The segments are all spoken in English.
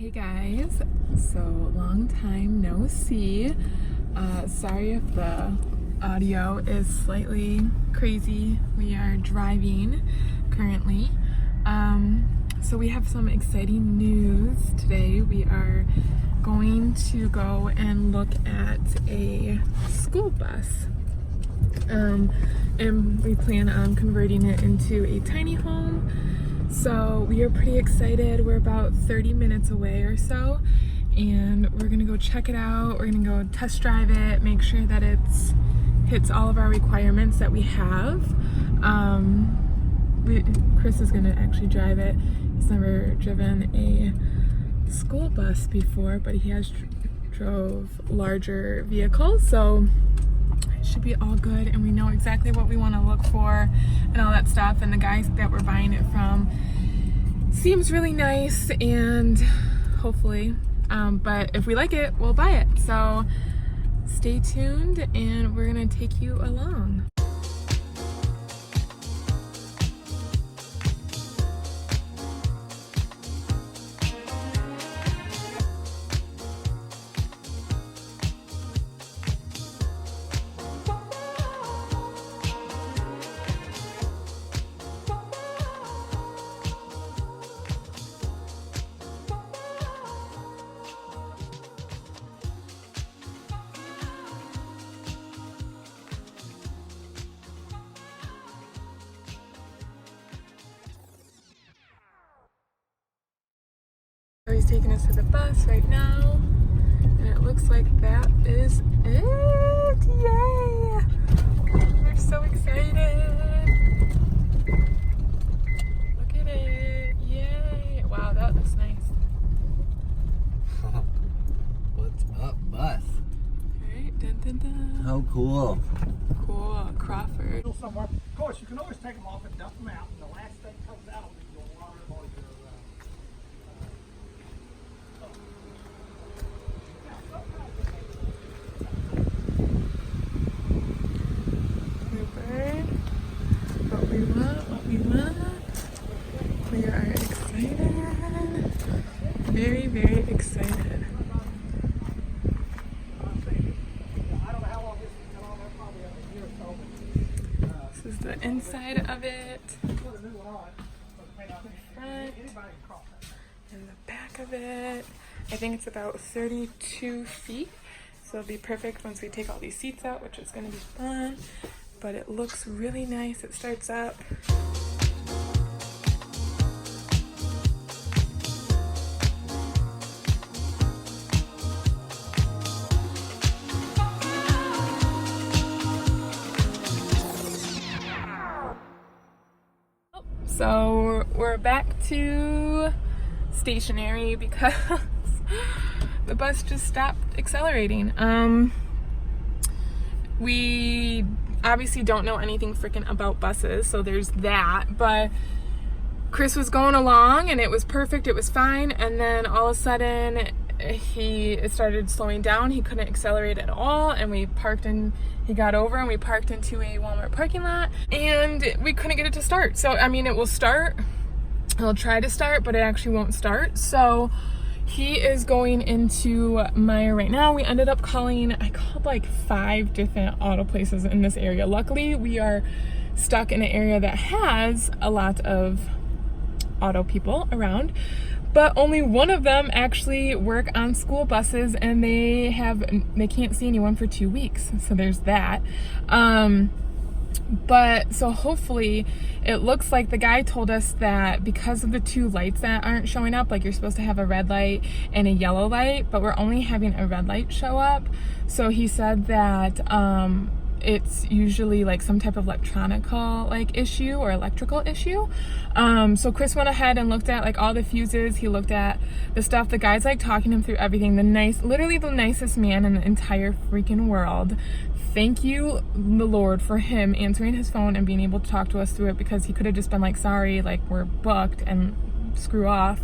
Hey guys, so long time no see. Sorry if the audio is slightly crazy. We are driving currently. So we have some exciting news today. We are going to go and look at a school bus. And we plan on converting it into a tiny home. So we are pretty excited. We're about 30 minutes away or so, and we're gonna go check it out. We're gonna go test drive it, make sure that it hits all of our requirements that we have. Chris is gonna actually drive it. He's never driven a school bus before, but he has drove larger vehicles, so it should be all good, and we know exactly what we want to look for and all that stuff. And the guys that we're buying it from seems really nice, and hopefully but if we like it, we'll buy it. So stay tuned and we're gonna take you along. He's taking us to the bus right now, and it looks like that is it. Yay! We're so excited. Look at it. Yay! Wow, that looks nice. What's up, bus? Alright, dun dun dun. How cool. Cool, Crawford. Somewhere. Of course, you can always take them off and dump them out, and the last thing comes out will be your water or your Bluebird. What we want, what we want. We are excited. Very, very excited. I don't know how long this has been on there, probably a year or so. This is the inside of it. Put a new one on it. But, Front. anybody can cross that. And the back of it. I think it's about 32 feet. So it'll be perfect once we take all these seats out, which is going to be fun. But it looks really nice. It starts up. So we're back to stationary because the bus just stopped accelerating. We obviously don't know anything freaking about buses, so there's that, but Chris was going along and it was perfect, it was fine, and then all of a sudden it started slowing down. He couldn't accelerate at all, and we parked in, he got over and we parked into a Walmart parking lot, and we couldn't get it to start. So I mean, it will start, it'll try to start, but it actually won't start. So he is going into MÄYÄ right now. We ended up calling, I called like 5 different auto places in this area. Luckily, we are stuck in an area that has a lot of auto people around, but only one of them actually work on school buses, and they can't see anyone for 2 weeks. So there's that. But so hopefully, it looks like the guy told us that because of the 2 lights that aren't showing up, like you're supposed to have a red light and a yellow light, but we're only having a red light show up. So he said that it's usually like some type of electronical issue or electrical issue. So Chris went ahead and looked at like all the fuses. He looked at the stuff. The guy's like talking him through everything. Literally the nicest man in the entire freaking world. Thank you, the Lord, for him answering his phone and being able to talk to us through it, because he could have just been like, sorry, like we're booked, and screw off.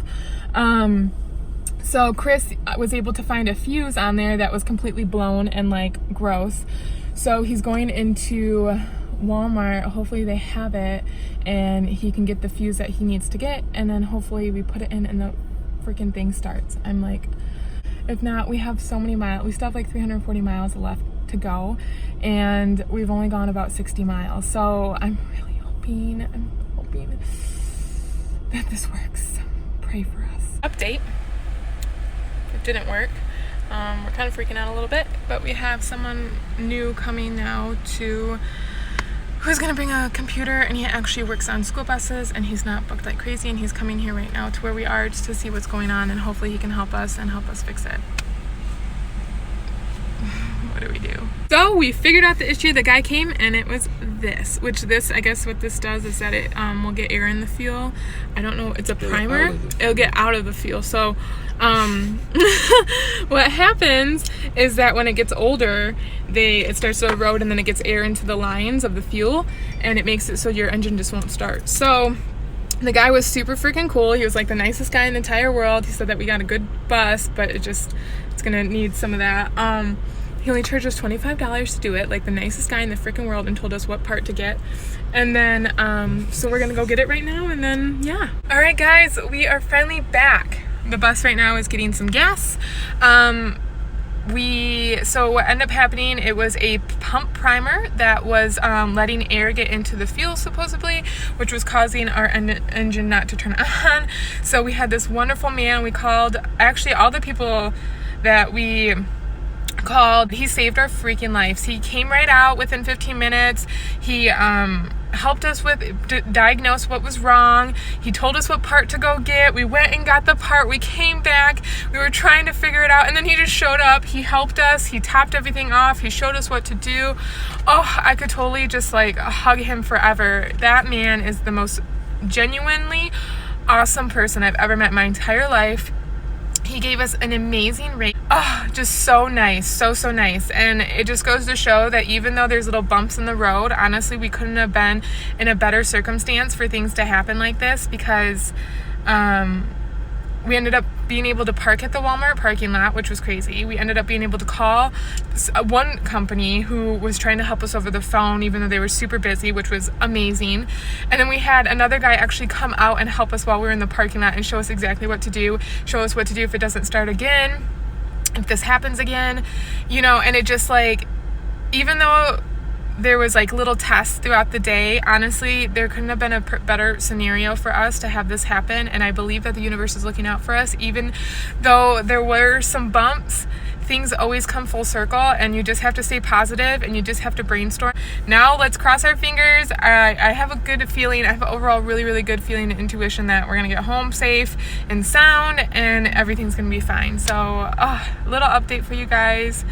So Chris was able to find a fuse on there that was completely blown and like gross. So he's going into Walmart. Hopefully they have it and he can get the fuse that he needs to get, and then hopefully we put it in the freaking thing starts. I'm like, if not, we have so many miles. We still have like 340 miles left to go, and we've only gone about 60 miles. So I'm really hoping that this works. Pray for us. Update. It didn't work. We're kind of freaking out a little bit, but we have someone new coming now who's gonna bring a computer, and he actually works on school buses, and he's not booked like crazy, and he's coming here right now to where we are just to see what's going on, and hopefully he can help us fix it. What do we do? So we figured out the issue. The guy came and it was this, I guess what this does is that it will get air in the fuel. I don't know, it's a primer. It'll get out of the fuel. So what happens is that when it gets older, it starts to erode, and then it gets air into the lines of the fuel, and it makes it so your engine just won't start. So the guy was super freaking cool. He was like the nicest guy in the entire world. He said that we got a good bus, but it's gonna need some of that. He only charged us $25 to do it, like the nicest guy in the freaking world, and told us what part to get. And then, so we're gonna go get it right now, and then, yeah. All right, guys, we are finally back. The bus right now is getting some gas. So what ended up happening, it was a pump primer that was letting air get into the fuel supposedly, which was causing our engine not to turn on. So we had this wonderful man. We called, actually all the people that we called, he saved our freaking lives. He came right out within 15 minutes. He helped us diagnose what was wrong. He told us what part to go get. We went and got the part. We came back. We were trying to figure it out, and then he just showed up. He helped us. He topped everything off. He showed us what to do. Oh, I could totally just like hug him forever. That man is the most genuinely awesome person I've ever met in my entire life. He gave us an amazing rate. Oh, just so nice, so nice. And it just goes to show that even though there's little bumps in the road, honestly, we couldn't have been in a better circumstance for things to happen like this, because we ended up being able to park at the Walmart parking lot, which was crazy. We ended up being able to call one company who was trying to help us over the phone, even though they were super busy, which was amazing. And then we had another guy actually come out and help us while we were in the parking lot and show us exactly what to do, show us what to do if it doesn't start again, if this happens again, and it just like, even though there was like little tests throughout the day, honestly, there couldn't have been a better scenario for us to have this happen. And I believe that the universe is looking out for us. Even though there were some bumps, things always come full circle, and you just have to stay positive, and you just have to brainstorm. Now let's cross our fingers. I have a good feeling. I have an overall really good feeling and intuition that we're gonna get home safe and sound, and everything's gonna be fine. So little update for you guys.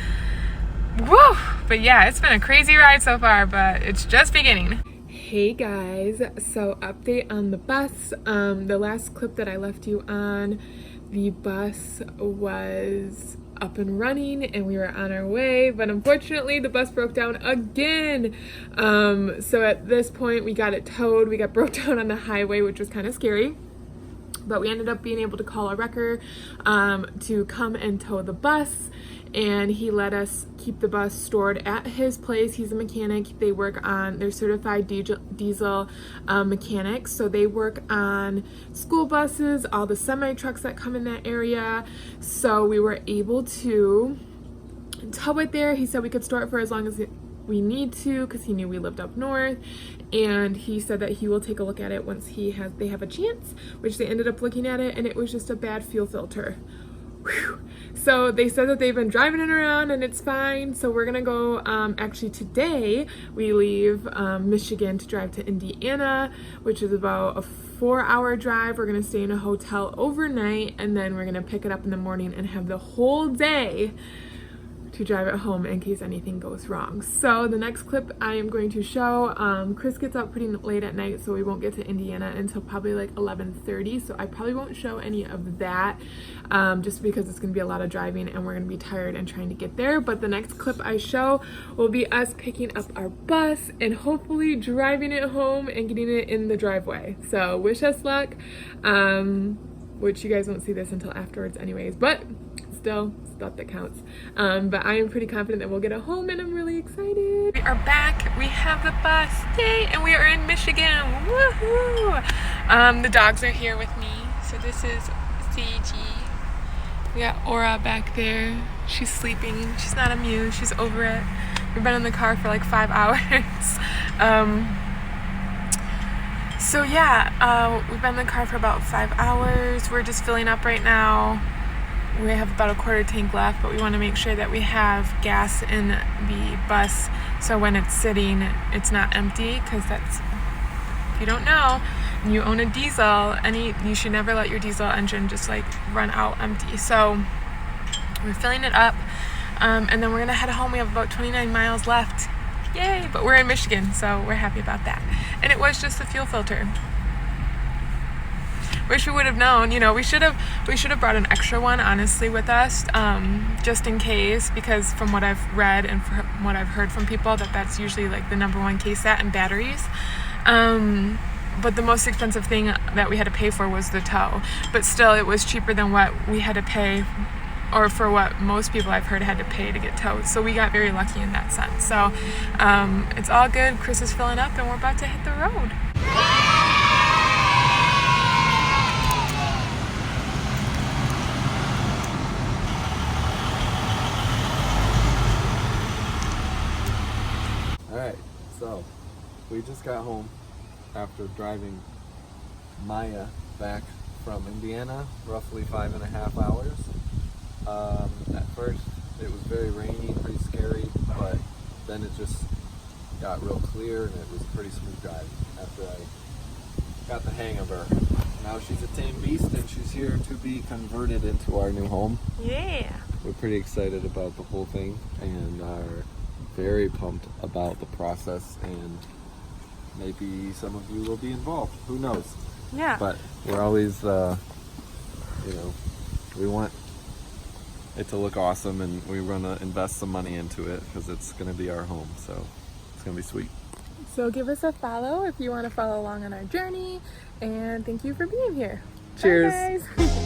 Woo! But yeah, it's been a crazy ride so far, but it's just beginning. Hey guys, so update on the bus. The last clip that I left you on, the bus was up and running and we were on our way, but unfortunately the bus broke down again. So at this point we got it towed. We got broke down on the highway, which was kind of scary. But we ended up being able to call a wrecker to come and tow the bus, and he let us keep the bus stored at his place. He's a mechanic. They're certified diesel mechanics, so they work on school buses, all the semi trucks that come in that area. So we were able to tow it there. He said we could store it for as long as we need to, because he knew we lived up north, and he said that he will take a look at it once they have a chance, which they ended up looking at it, and it was just a bad fuel filter. Whew. So they said that they've been driving it around and it's fine. So we're gonna go, actually today we leave Michigan to drive to Indiana, which is about a 4-hour drive. We're gonna stay in a hotel overnight, and then we're gonna pick it up in the morning and have the whole day to drive it home in case anything goes wrong. So the next clip I am going to show, Chris gets out pretty late at night, so we won't get to Indiana until probably like 11:30, so I probably won't show any of that, just because it's going to be a lot of driving and we're going to be tired and trying to get there. But the next clip I show will be us picking up our bus and hopefully driving it home and getting it in the driveway. So wish us luck, which you guys won't see this until afterwards anyways, but still, stuff that counts. But I am pretty confident that we'll get it home, and I'm really excited. We are back. We have the bus. Yay! And we are in Michigan. Woohoo! The dogs are here with me. So this is Gigi. We got Aura back there. She's sleeping. She's not amused. She's over it. We've been in the car for like 5 hours. So yeah, we've been in the car for about 5 hours. We're just filling up right now. We have about a quarter tank left, but we want to make sure that we have gas in the bus so when it's sitting, it's not empty, because that's, if you don't know, and you own a diesel, you should never let your diesel engine just like run out empty. So we're filling it up, and then we're gonna head home. We have about 29 miles left. Yay! But we're in Michigan, so we're happy about that. And it was just a fuel filter. Wish we would have known. You know, we should have brought an extra one, honestly, with us, just in case. Because from what I've read and from what I've heard from people, that's usually like the #1 case set in batteries. But the most expensive thing that we had to pay for was the tow. But still, it was cheaper than what we had to pay, or for what most people I've heard had to pay to get towed. So we got very lucky in that sense. So it's all good. Chris is filling up and we're about to hit the road. Alright, so we just got home after driving MÄYÄ back from Indiana, roughly 5.5 hours. At first it was very rainy, pretty scary, but then it just got real clear and it was pretty smooth driving after I got the hang of her. Now she's a tame beast and she's here to be converted into our new home. Yeah. We're pretty excited about the whole thing and are very pumped about the process, and maybe some of you will be involved. Who knows? Yeah. But we're always, we want it to look awesome, and we want to invest some money into it because it's going to be our home. So it's going to be sweet. So give us a follow if you want to follow along on our journey, and thank you for being here. Cheers. Bye, guys.